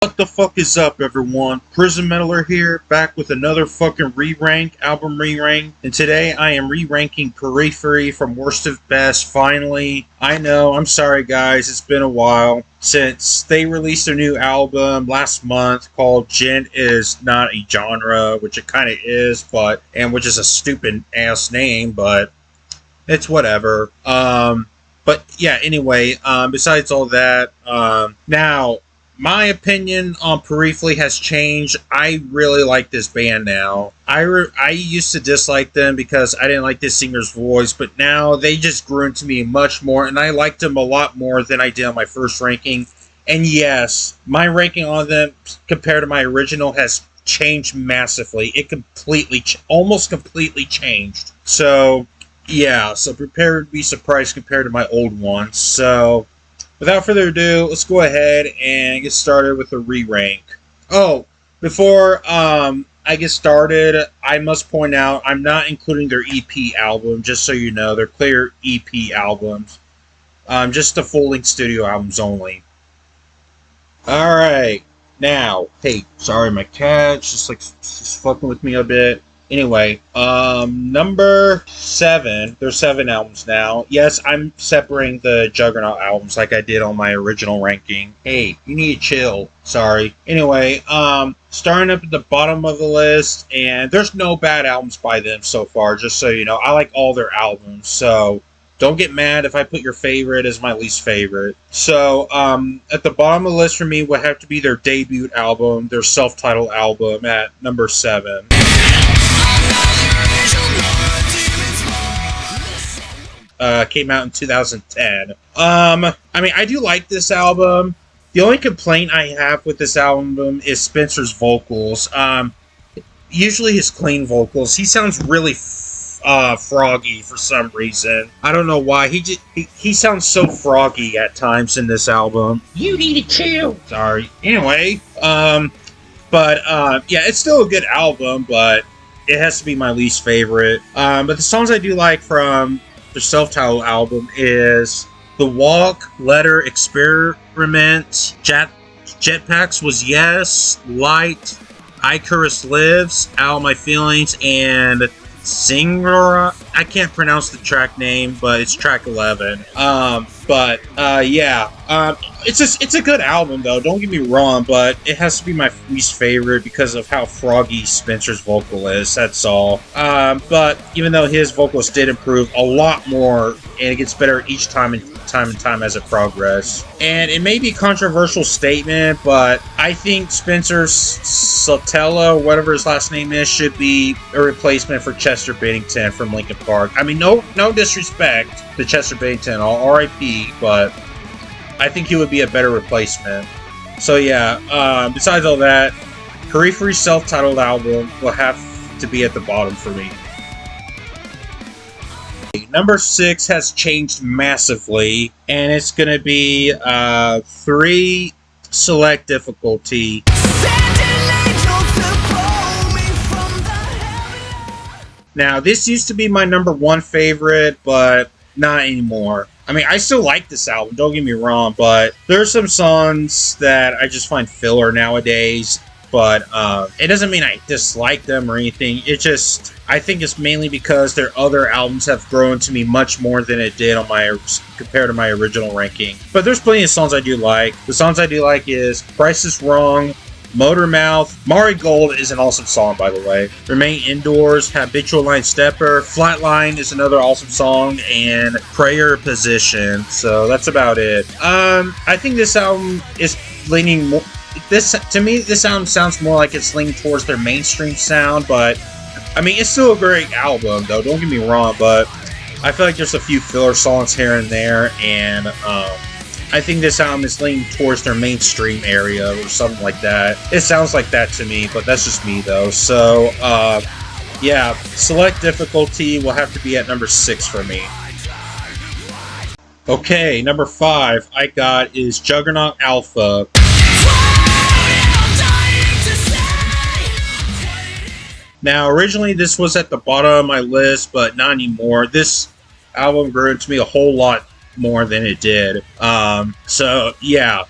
What the fuck is up, everyone? Prison Meddler here, back with another fucking album re-rank, and today I am re-ranking Periphery from worst to best, finally. I know, I'm sorry guys, it's been a while since they released their new album last month called Gent Is Not a Genre, which it kind of is, and which is a stupid ass name, but it's whatever. But yeah, anyway, besides all that, now, my opinion on Periphery has changed. I really like this band now. I used to dislike them because I didn't like this singer's voice, but now they just grew into me much more, and I liked them a lot more than I did on my first ranking. And yes, my ranking on them compared to my original has changed massively. It almost completely changed. So, yeah, so prepare to be surprised compared to my old one. So, without further ado, let's go ahead and get started with the re-rank. Oh, before I get started, I must point out I'm not including their EP album, just so you know. They're clear EP albums. Just the full-length studio albums only. Alright, now, hey, sorry my cat's just fucking with me a bit. Anyway, number 7. There's 7 albums now. Yes, I'm separating the Juggernaut albums like I did on my original ranking. Hey, you need to chill. Sorry. Anyway, starting up at the bottom of the list, and there's no bad albums by them so far, just so you know. I like all their albums, so don't get mad if I put your favorite as my least favorite. So, at the bottom of the list for me would have to be their debut album, their self-titled album at number 7. Came out in 2010. I mean, I do like this album. The only complaint I have with this album is Spencer's vocals. Usually his clean vocals. He sounds really froggy for some reason. I don't know why. He sounds so froggy at times in this album. You need to chill. Sorry. Anyway, yeah, it's still a good album, but it has to be my least favorite. But the songs I do like from the self-titled album is The Walk, Letter, Experiment, Jetpacks Was Yes, Light, Icarus Lives, Out My Feelings, and Singer. I can't pronounce the track name, but it's track 11. Yeah. It's a good album though, don't get me wrong, but it has to be my least favorite because of how froggy Spencer's vocal is, that's all. But even though his vocals did improve a lot more, and it gets better each time as it progresses. And it may be a controversial statement, but I think Spencer Sotelo, whatever his last name is, should be a replacement for Chester Bennington from Linkin Park. I mean, no disrespect to Chester Bennington, all R.I.P., but I think he would be a better replacement. So yeah, besides all that, Periphery's self-titled album will have to be at the bottom for me. Number 6 has changed massively, and it's going to be 3 select difficulty. Now, this used to be my number 1 favorite, but not anymore. I mean, I still like this album, don't get me wrong, but there's some songs that I just find filler nowadays. But it doesn't mean I dislike them or anything. It just, I think it's mainly because their other albums have grown to me much more than it did on compared to my original ranking. But there's plenty of songs I do like. The songs I do like is Price Is Wrong, Motor Mouth, Mari Gold is an awesome song, by the way. Remain Indoors, Habitual Line Stepper, Flatline is another awesome song, and Prayer Position. So that's about it. I think this album is leaning more. To me, this album sounds more like it's leaning towards their mainstream sound, but I mean, it's still a great album, though. Don't get me wrong, but I feel like there's a few filler songs here and there, and I think this album is leaning towards their mainstream area or something like that. It sounds like that to me, but that's just me, though. So, yeah, select difficulty will have to be at number 6 for me. Okay, number 5 I got is Juggernaut Alpha. Now, originally this was at the bottom of my list, but not anymore. This album grew into me a whole lot more than it did. So, yeah.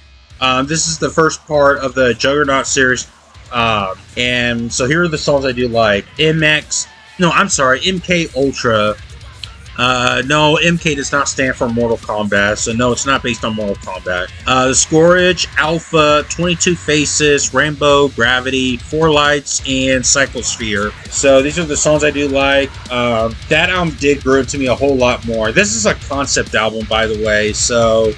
This is the first part of the Juggernaut series. And so here are the songs I do like. MK Ultra. No, MK does not stand for Mortal Kombat, so no, it's not based on Mortal Kombat. The Scourge, Alpha, 22 Faces, Rainbow, Gravity, Four Lights, and Cyclosphere. So these are the songs I do like. That album did grow to me a whole lot more. This is a concept album, by the way, so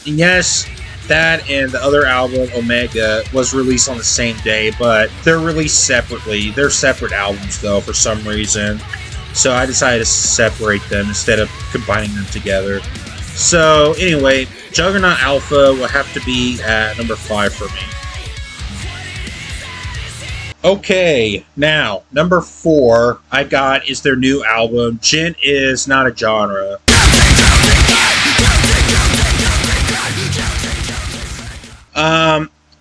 yes, that and the other album, Omega, was released on the same day, but they're released separately. They're separate albums, though, for some reason. So I decided to separate them instead of combining them together. So anyway, Juggernaut Alpha will have to be at number 5 for me. Okay, now, number 4 I got is their new album, Gent Is Not a Genre.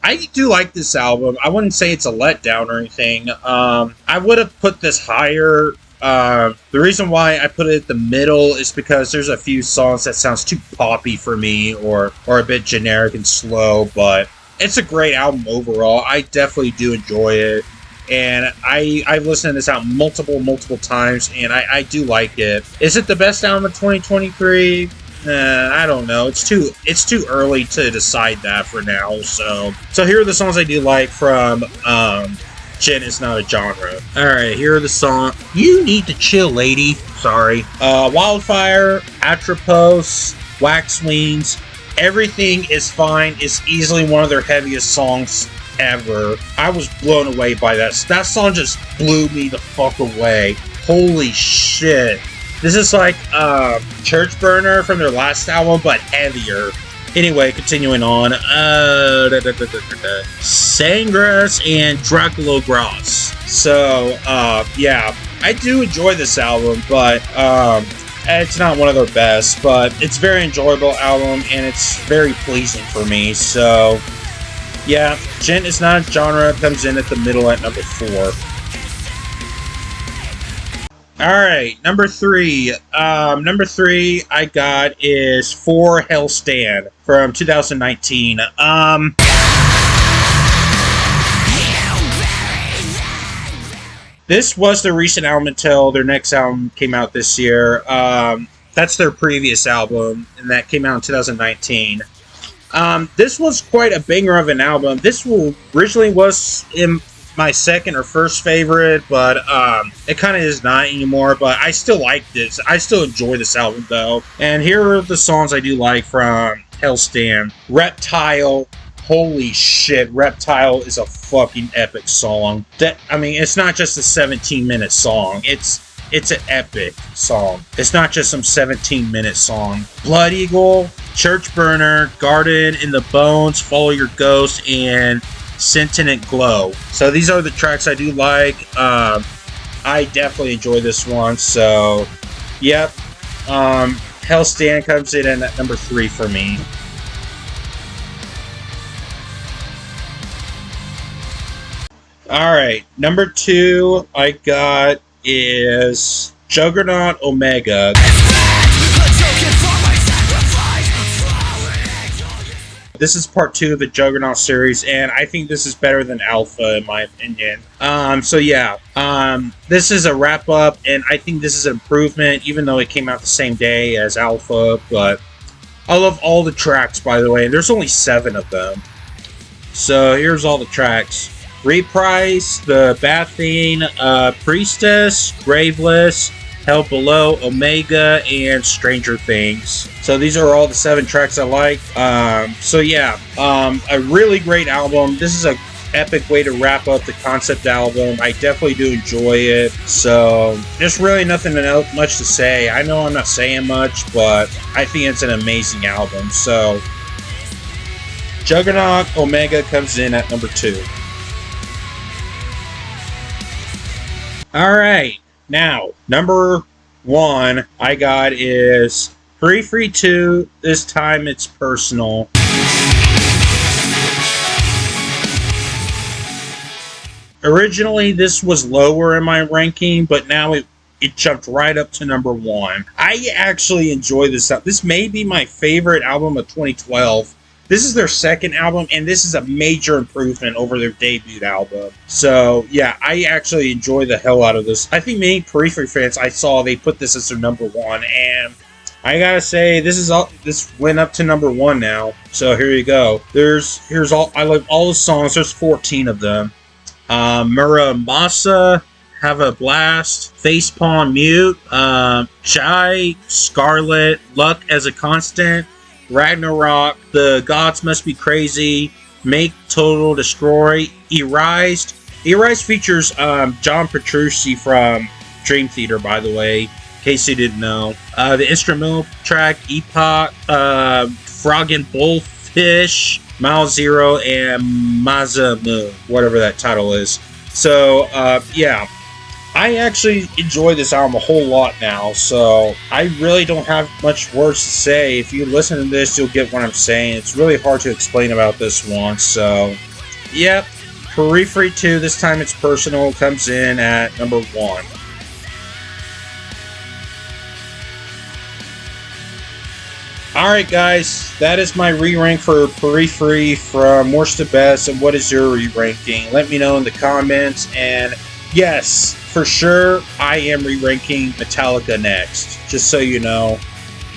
I do like this album. I wouldn't say it's a letdown or anything. I would have put this higher. The reason why I put it at the middle is because there's a few songs that sounds too poppy for me or a bit generic and slow, but it's a great album overall. I definitely do enjoy it, and I've listened to this album multiple times, and I do like it. Is it the best album of 2023? I don't know. It's too early to decide that for now. So here are the songs I do like from Gent Is Not a Genre. Alright, here are the songs. You Need to Chill, Lady. Sorry. Wildfire, Atropos, Wax Wings, Everything Is Fine is easily one of their heaviest songs ever. I was blown away by that. That song just blew me the fuck away. Holy shit. This is like Church Burner from their last album, but heavier. Anyway, continuing on. Sangras and Dracula Gross. So, yeah. I do enjoy this album, but it's not one of their best. But it's a very enjoyable album, and it's very pleasing for me. So, yeah. Gent Is Not a Genre comes in at the middle at number 4. Alright, number 3. Number 3 I got is For Hell Stand from 2019. This was their recent album until their next album came out this year. That's their previous album, and that came out in 2019. This was quite a banger of an album. This originally was in my second or first favorite, but it kind of is not anymore, but I still like this. I still enjoy this album, though. And here are the songs I do like from Hellstand. Reptile. Holy shit, Reptile is a fucking epic song. It's not just a 17-minute song. It's an epic song. It's not just some 17-minute song. Blood Eagle, Church Burner, Garden in the Bones, Follow Your Ghost, and Sentient Glow. So these are the tracks I do like. I definitely enjoy this one. So, yep. Hellstand comes in at number 3 for me. Alright, number 2 I got is Juggernaut Omega. This is part 2 of the Juggernaut series, and I think this is better than Alpha, in my opinion. So yeah, this is a wrap-up, and I think this is an improvement, even though it came out the same day as Alpha, but I love all the tracks, by the way, and there's only 7 of them. So here's all the tracks. Reprise, The Bathing, Priestess, Graveless, Hell Below, Omega, and Stranger Things. So these are all the 7 tracks I like. So yeah, a really great album. This is an epic way to wrap up the concept album. I definitely do enjoy it. So there's really nothing much to say. I know I'm not saying much, but I think it's an amazing album. So Juggernaut Omega comes in at number 2. Alright. Now, number 1 I got is Periphery 2, This Time It's Personal. Originally, this was lower in my ranking, but now it jumped right up to number 1. I actually enjoy this album. This may be my favorite album of 2012. This is their second album, and this is a major improvement over their debut album. So yeah, I actually enjoy the hell out of this. I think many Periphery fans I saw, they put this as their number one, and I gotta say this went up to number one now. So here you go. Here's all I like all the songs. There's 14 of them. Muramasa, Have a Blast, Facepalm, Mute, Chai, Scarlet, Luck as a Constant, Ragnarok, The Gods Must Be Crazy, Make Total Destroy, Erased. Erased features John Petrucci from Dream Theater, by the way, in case you didn't know. The instrumental track, Epoch, Frog and Bullfish, Mile Zero, and Mazamu, whatever that title is. So, yeah. I actually enjoy this album a whole lot now, so I really don't have much words to say. If you listen to this, you'll get what I'm saying. It's really hard to explain about this one, so yep. Periphery 2, this time it's personal, comes in at number 1. Alright guys, that is my re-rank for Periphery from worst to best, and what is your re-ranking? Let me know in the comments, and yes, for sure, I am re-ranking Metallica next, just so you know.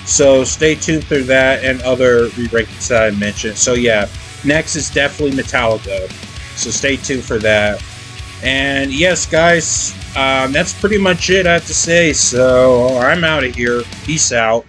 So stay tuned for that and other re-rankings that I mentioned. So yeah, next is definitely Metallica. So stay tuned for that. And yes, guys, that's pretty much it I have to say. So I'm out of here. Peace out.